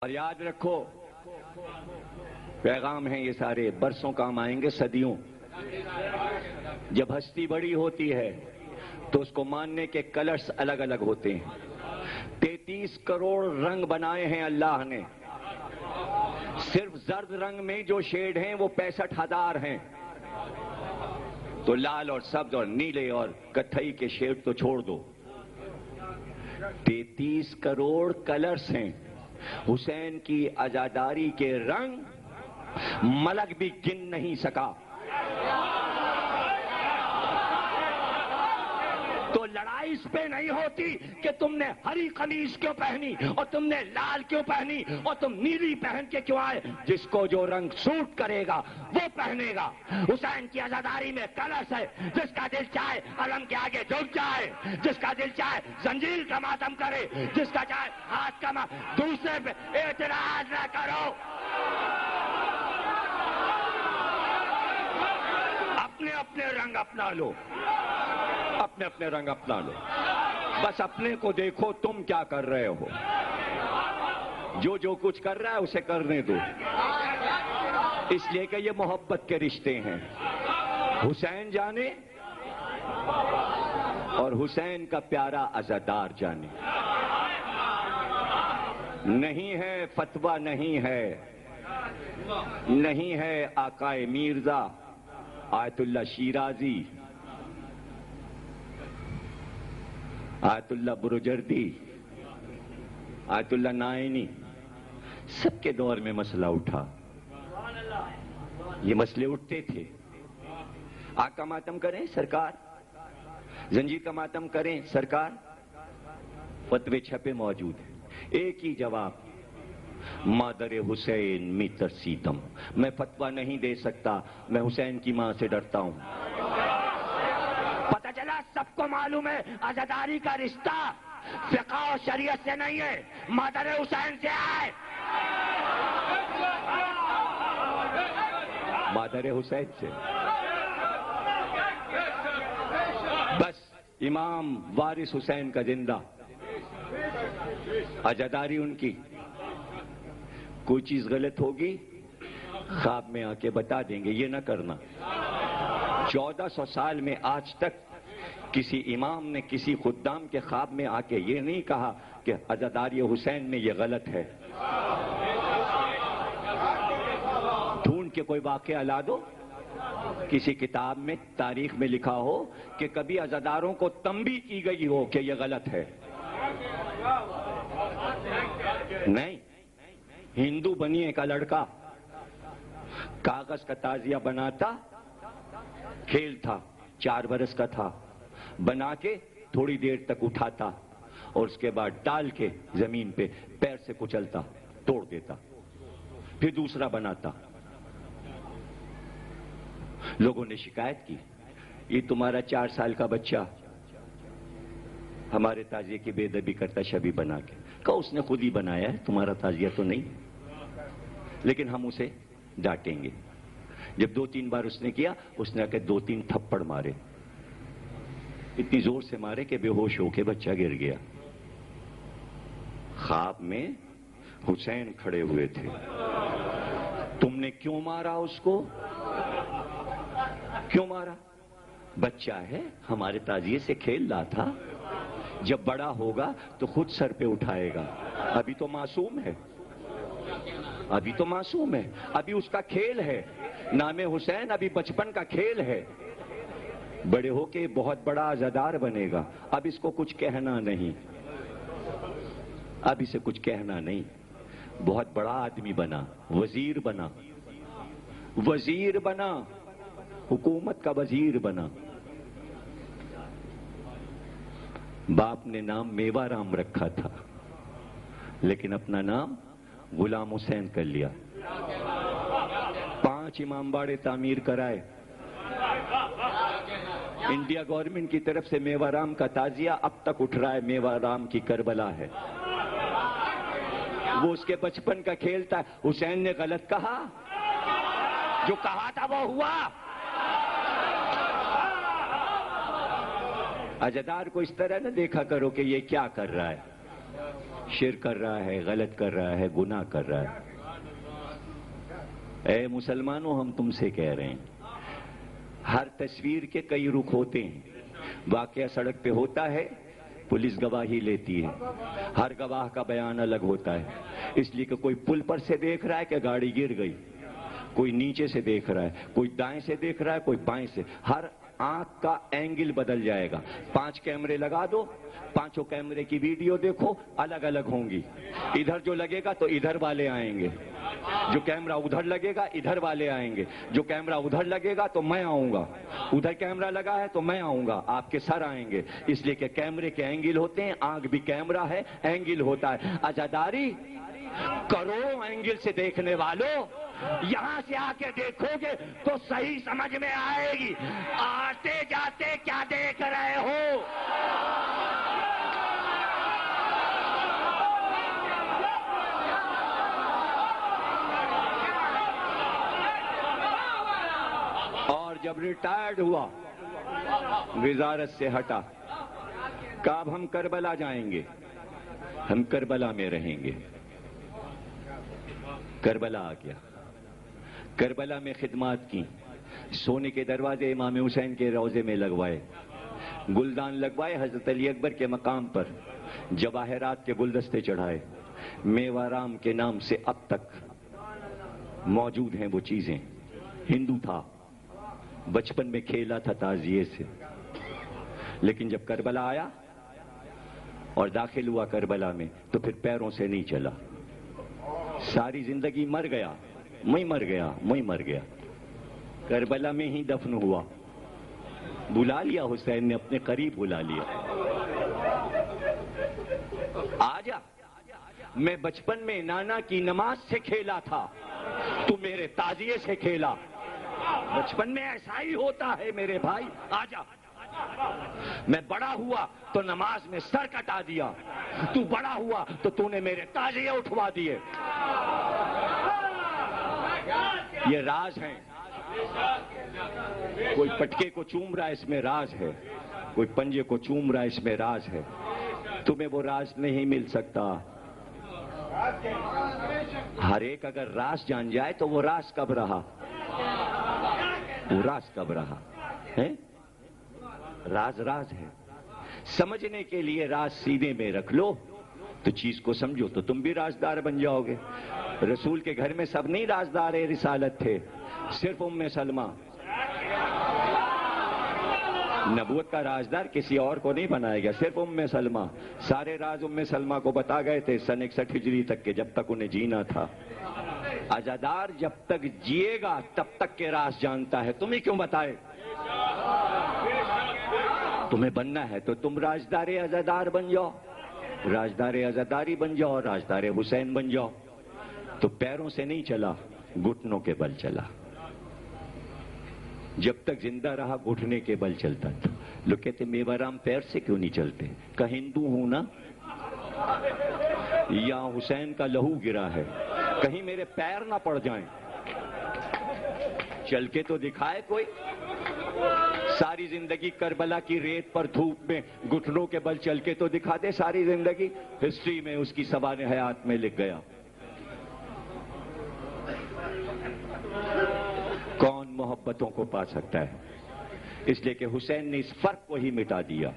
اور یاد رکھو پیغام ہیں یہ سارے برسوں کام آئیں گے، صدیوں۔ جب ہستی بڑی ہوتی ہے تو اس کو ماننے کے کلرز الگ الگ ہوتے ہیں۔ 33 کروڑ رنگ بنائے ہیں اللہ نے، صرف زرد رنگ میں جو شیڈ ہیں وہ 65,000 ہیں، تو لال اور سبز اور نیلے اور کتھئی کے شیڈ تو چھوڑ دو، 33 کروڑ کلرز ہیں۔ حسین کی عزاداری کے رنگ ملک بھی گن نہیں سکا۔ تو لڑائی اس پہ نہیں ہوتی کہ تم نے ہری قمیص کیوں پہنی اور تم نے لال کیوں پہنی اور تم نیلی پہن کے کیوں آئے۔ جس کو جو رنگ سوٹ کرے گا وہ پہنے گا۔ حسین کی عزاداری میں کلرز ہے، جس کا دل چاہے علم کے آگے جھک جائے، جس کا دل چاہے زنجیر کا ماتم کرے، جس کا چاہے ہاتھ کا دوسرے پہ اعتراض نہ کرو۔ اپنے اپنے رنگ اپنا لو، اپنے اپنے رنگ اپنا لو، بس اپنے کو دیکھو تم کیا کر رہے ہو۔ جو کچھ کر رہا ہے اسے کرنے دو، اس لیے کہ یہ محبت کے رشتے ہیں۔ حسین جانے اور حسین کا پیارا عزادار جانے۔ نہیں ہے فتویٰ، نہیں ہے آقائے میرزا، آیت اللہ شیرازی، آیت اللہ بروجردی، آیت اللہ نائینی، سب کے دور میں مسئلہ اٹھا، یہ مسئلے اٹھتے تھے۔ آگ کا ماتم کریں سرکار، زنجیر کا ماتم کریں سرکار، فتوے چھپے موجود ہیں۔ ایک ہی جواب، مادر حسین میں ترسیدم، میں فتویٰ نہیں دے سکتا، میں حسین کی ماں سے ڈرتا ہوں۔ پتہ چلا سب کو معلوم ہے عزاداری کا رشتہ فقہ و شریعت سے نہیں ہے، مادر حسین سے ہے، مادر حسین سے۔ بس امام وارث حسین کا زندہ، عزاداری ان کی۔ کوئی چیز غلط ہوگی خواب میں آ کے بتا دیں گے، یہ نہ کرنا۔ 1400 سال میں آج تک کسی امام نے کسی خدام کے خواب میں آ کے یہ نہیں کہا کہ عزاداری حسین میں یہ غلط ہے۔ ڈھونڈ کے کوئی واقعہ لا دو، کسی کتاب میں تاریخ میں لکھا ہو کہ کبھی عزاداروں کو تنبیہ کی گئی ہو کہ یہ غلط ہے۔ نہیں، ہندو بنیے کا لڑکا کاغذ کا تعزیہ بناتا، کھیل تھا، 4 برس کا تھا، بنا کے تھوڑی دیر تک اٹھاتا اور اس کے بعد ڈال کے زمین پہ پیر سے کچلتا، توڑ دیتا، پھر دوسرا بناتا۔ لوگوں نے شکایت کی، یہ تمہارا 4 سال کا بچہ ہمارے تعزیے کی بے ادبی کرتا شبی بنا کے۔ کہا اس نے خود ہی بنایا ہے، تمہارا تعزیہ تو نہیں، لیکن ہم اسے ڈانٹیں گے۔ جب 2-3 بار اس نے کیا، اس نے آ کے 2-3 تھپڑ مارے، اتنی زور سے مارے کہ بے ہوش ہو کے بچہ گر گیا۔ خواب میں حسین کھڑے ہوئے تھے، تم نے کیوں مارا اس کو؟ کیوں مارا؟ بچہ ہے، ہمارے تعزیے سے کھیل رہا تھا، جب بڑا ہوگا تو خود سر پہ اٹھائے گا، ابھی تو معصوم ہے، ابھی تو معصوم ہے، ابھی اس کا کھیل ہے، نام حسین ابھی بچپن کا کھیل ہے، بڑے ہو کے بہت بڑا عزادار بنے گا، اب اس کو کچھ کہنا نہیں، اب اسے کچھ کہنا نہیں۔ بہت بڑا آدمی بنا، وزیر بنا، وزیر بنا، حکومت کا وزیر بنا۔ باپ نے نام میوہ رام رکھا تھا، لیکن اپنا نام غلام حسین کر لیا۔ 5 امام باڑے تعمیر کرائے، انڈیا گورنمنٹ کی طرف سے میوہ رام کا تعزیہ اب تک اٹھ رہا ہے، میوہ رام کی کربلا ہے، وہ اس کے بچپن کا کھیل تھا۔ حسین نے غلط کہا، جو کہا تھا وہ ہوا۔ عزادار کو اس طرح نہ دیکھا کرو کہ یہ کیا کر رہا ہے، شرک کر رہا ہے، غلط کر رہا ہے، گناہ کر رہا ہے۔ اے مسلمانوں، ہم تم سے کہہ رہے ہیں، ہر تصویر کے کئی رخ ہوتے ہیں۔ واقعہ سڑک پہ ہوتا ہے، پولیس گواہی لیتی ہے، ہر گواہ کا بیان الگ ہوتا ہے، اس لیے کہ کوئی پل پر سے دیکھ رہا ہے کہ گاڑی گر گئی، کوئی نیچے سے دیکھ رہا ہے، کوئی دائیں سے دیکھ رہا ہے، کوئی بائیں سے، ہر آنکھ کا اینگل بدل جائے گا۔ 5 کیمرے لگا دو، 5 کیمرے کی ویڈیو دیکھو، الگ الگ ہوں گی۔ ادھر جو لگے گا تو ادھر والے آئیں گے، جو کیمرہ ادھر لگے گا ادھر والے آئیں گے، جو کیمرہ ادھر لگے گا تو میں آؤں گا، ادھر کیمرہ لگا ہے تو میں آؤں گا، آپ کے سر آئیں گے، اس لیے کہ کیمرے کے اینگل ہوتے ہیں، آنکھ بھی کیمرہ ہے، اینگل ہوتا ہے۔ عزاداری کروڑوں اینگل سے دیکھنے والوں، یہاں سے آ کے دیکھو گے تو صحیح سمجھ میں آئے گی۔ آتے جاتے کیا دیکھ رہے ہو؟ اور جب ریٹائرڈ ہوا، وزارت سے ہٹا، کہا اب ہم کربلا جائیں گے، ہم کربلا میں رہیں گے۔ کربلا آ گیا، کربلا میں خدمات کی، سونے کے دروازے امام حسین کے روضے میں لگوائے، گلدان لگوائے، حضرت علی اکبر کے مقام پر جواہرات کے گلدستے چڑھائے، میوارام کے نام سے اب تک موجود ہیں وہ چیزیں۔ ہندو تھا، بچپن میں کھیلا تھا تعزیے سے، لیکن جب کربلا آیا اور داخل ہوا کربلا میں تو پھر پیروں سے نہیں چلا، ساری زندگی مر گیا، میں مر گیا، میں مر گیا، کربلا میں ہی دفن ہوا۔ بلا لیا حسین نے، اپنے قریب بلا لیا، آجا، میں بچپن میں نانا کی نماز سے کھیلا تھا، تو میرے تعزیے سے کھیلا۔ بچپن میں ایسا ہی ہوتا ہے میرے بھائی، آجا۔ میں بڑا ہوا تو نماز میں سر کٹا دیا، تو بڑا ہوا تو نے میرے تعزیے اٹھوا دیے۔ یہ راز ہیں، کوئی پٹکے کو چوم رہا ہے اس میں راز ہے، کوئی پنجے کو چوم رہا ہے اس میں راز ہے، تمہیں وہ راز نہیں مل سکتا۔ ہر ایک اگر راز جان جائے تو وہ راز کب رہا، وہ راز کب رہا ہے؟ راز راز ہے، سمجھنے کے لیے راز سینے میں رکھ لو تو چیز کو سمجھو تو تم بھی رازدار بن جاؤ گے۔ رسول کے گھر میں سب نہیں رازدار رسالت تھے، صرف ام سلمہ نبوت کا رازدار کسی اور کو نہیں بنایا گیا، صرف ام سلمہ۔ سارے راز ام سلمہ کو بتا گئے تھے سن 61 ہجری تک کے، جب تک انہیں جینا تھا۔ عزادار جب تک جیے گا تب تک کے راز جانتا ہے، تمہیں کیوں بتائے؟ تمہیں بننا ہے تو تم رازدار عزادار بن جاؤ، رازدار عزاداری بن جاؤ، رازدار حسین بن جاؤ۔ تو پیروں سے نہیں چلا، گھٹنوں کے بل چلا، جب تک زندہ رہا گھٹنے کے بل چلتا تھا۔ لوگ کہتے میوارام پیر سے کیوں نہیں چلتے؟ کہ ہندو ہوں نا، یا حسین کا لہو گرا ہے، کہیں میرے پیر نہ پڑ جائیں، چل کے تو دکھائے کوئی۔ ساری زندگی کربلا کی ریت پر دھوپ میں گھٹنوں کے بل چل کے تو دکھا دے، ساری زندگی ہسٹری میں اس کی سوانح حیات میں لکھ گیا۔ کون محبتوں کو پا سکتا ہے؟ اس لیے کہ حسین نے اس فرق کو ہی مٹا دیا۔